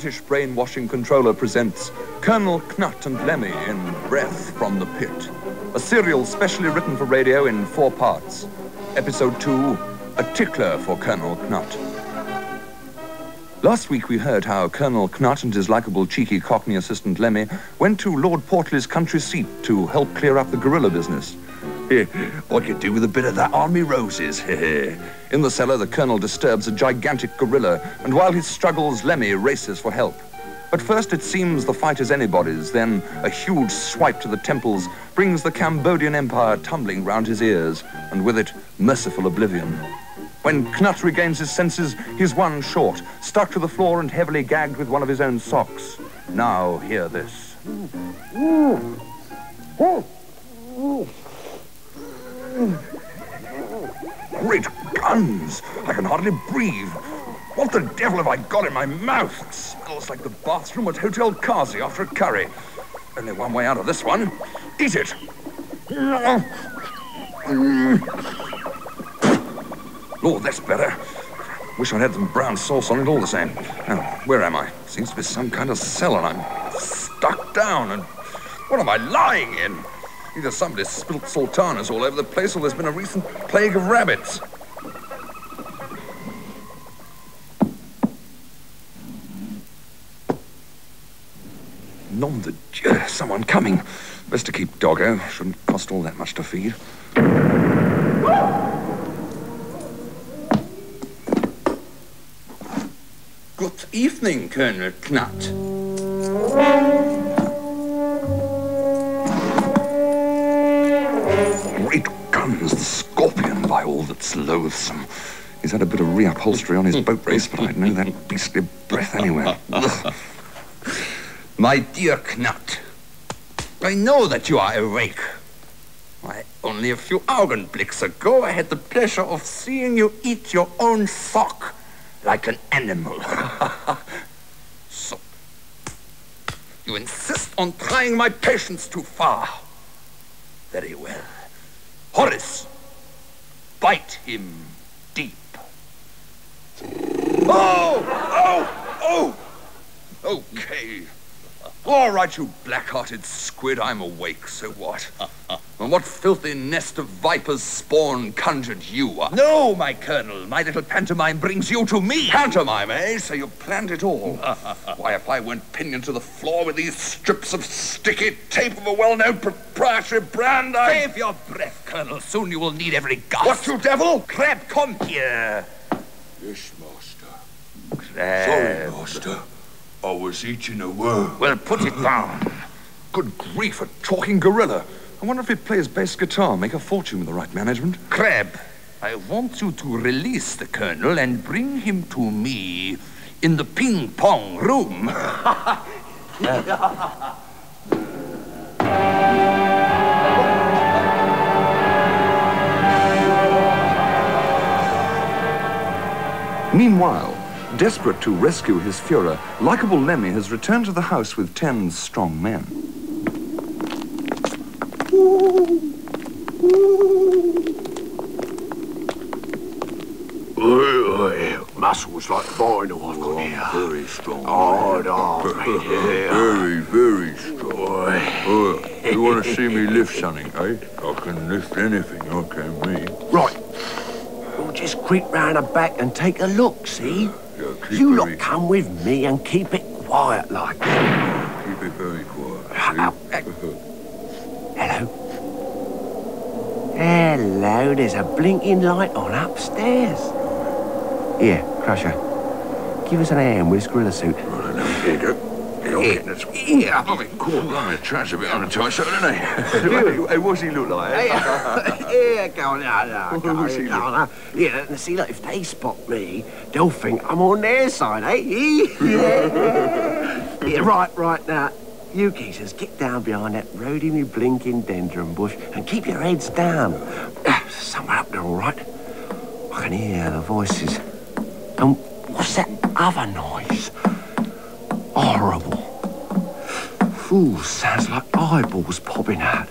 British brainwashing controller presents Colonel Knut and Lemmie in Breath from the Pit, a serial specially written for radio in 4 parts. Episode 2, A Tickler for Colonel Knut. Last week we heard how Colonel Knut and his likeable cheeky Cockney assistant Lemmie went to Lord Portley's country seat to help clear up the guerrilla business. I could do with a bit of that on me roses. In the cellar, the Colonel disturbs a gigantic gorilla, and while he struggles, Lemmie races for help. At first it seems the fight is anybody's, then a huge swipe to the temples brings the Cambodian Empire tumbling round his ears, and with it, merciful oblivion. When Knut regains his senses, he's one short, stuck to the floor and heavily gagged with one of his own socks. Now hear this. Great guns! I can hardly breathe. What the devil have I got in my mouth? It smells like the bathroom at Hotel Kazi after a curry. Only one way out of this one. Eat it! Oh, that's better. Wish I'd had some brown sauce on it all the same. Now, where am I? Seems to be some kind of cell and I'm stuck down. And what am I lying in? Either somebody spilt sultanas all over the place or there's been a recent plague of rabbits. Nom de Dieu, someone coming. Best to keep doggo. Shouldn't cost all that much to feed. Good evening, Colonel Knut. Great guns, the scorpion, by all that's loathsome. He's had a bit of reupholstery on his boat race, but I'd know that beastly breath anywhere. My dear Knut, I know that you are awake. Why, only a few augenblicks ago I had the pleasure of seeing you eat your own sock like an animal. So, you insist on trying my patience too far. Very well. Horace, bite him deep. Oh! Okay. All right, you black-hearted squid, I'm awake, so what? And what filthy nest of vipers' spawn conjured you up? No, my colonel, my little pantomime brings you to me. Pantomime, eh? So you planned it all. Why, if I weren't pinioned to the floor with these strips of sticky tape of a well-known proprietary brand, Save your breath, colonel. Soon you will need every gasp. What, you devil? Crab, come here. Yes, master. Crab. Sorry, master. I was eating a worm. Well, put it down. Good grief, a talking gorilla. I wonder if he'd play his bass guitar, make a fortune with the right management. Crab, I want you to release the colonel and bring him to me in the ping-pong room. Meanwhile, desperate to rescue his Führer, likeable Lemmie has returned to the house with 10 strong men. Muscles like vinyl I've got here. Very strong. Very, very strong. You want to see me lift something, eh? I can lift anything, I can, me. Right. We'll just creep round the back and take a look, see? Yeah, You lot come with me and keep it quiet like. Keep it very quiet. Hello. Hello, there's a blinking light on upstairs. Here, Crusher. Give us an hand with this gorilla suit. Right, now, here you go. Yeah. I mean, cool, blimey, Trent's a bit on a tight shirt, isn't he? Hey, what's he look like? Yeah, go on, no. Yeah, see, look, if they spot me, they'll think I'm on their side, eh? Yeah, right, now. You geezers, get down behind that rody blinking dendron bush and keep your heads down. Somewhere up there, all right. I can hear the voices. And what's that other noise? Horrible. Ooh, sounds like eyeballs popping out.